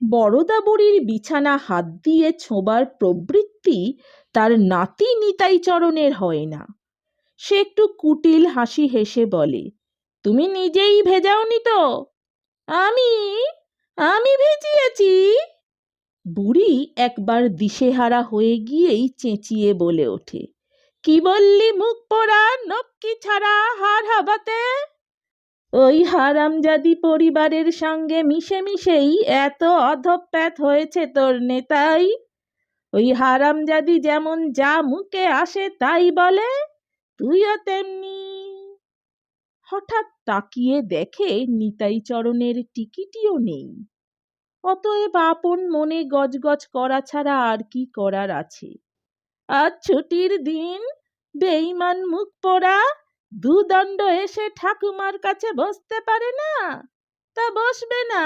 বরদা বুড়ির বিছানা হাত দিয়ে ছোঁবার প্রবৃত্তি তার নাতি নিতাই চরণের হয় না। সে একটু কুটিল হাসি হেসে বলে, তুমি নিজেই ভেজাওনি তো? আমি আমি ভিজিয়েছি। বুড়ি একবার দিশেহারা হয়ে গিয়েই চেঁচিয়ে বলে ওঠে, কি বললি মুখ পোড়া নক্কি ছাড়া হাড় হাবাতে? ওই হারামজাদি পরিবারের সঙ্গে মিশে মিশেই এত অধঃপ্যাত হয়েছে তোর নেতাই। ওই হারামজাদি যেমন যা মুখে আসে তাই বলে, তুইও তেমনি। হঠাৎ তাকিয়ে দেখে নিতাই চরণের টিকিটিও নেই। অতএব আপন মনে গজগজ করা ছাড়া আর কি করার আছে? আজ ছুটির দিন, বেঈমান মুখ পোড়া দুদণ্ড এসে ঠাকুমার কাছে বসতে পারে না? তা বসবে না?